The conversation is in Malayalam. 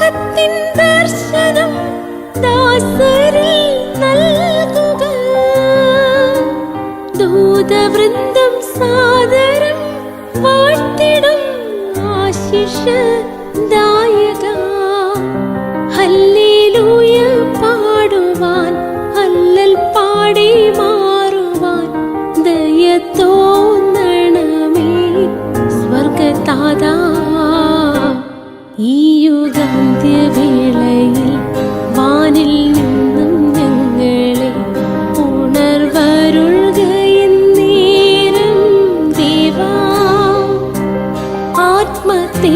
ലോകത്തിൻ ദർശനം ദാസരിൽ നൽകുക. ദൂതവൃന്ദം സാദരം വാഴ്ത്തിടും ആശിഷദായക. ഹല്ലേലൂയ പാടുവാൻ ഹല്ലൽ പാടി മാറുവാൻ ദയ തോന്നണമേ സ്വർഗതാതാ. ഈ യുഗാന്ത്യവേളയിൽ വാനിൽ നിന്നും ഞങ്ങളെ ഉണർവരുൾകയെന്നേരം ദേവാ. ആത്മതേ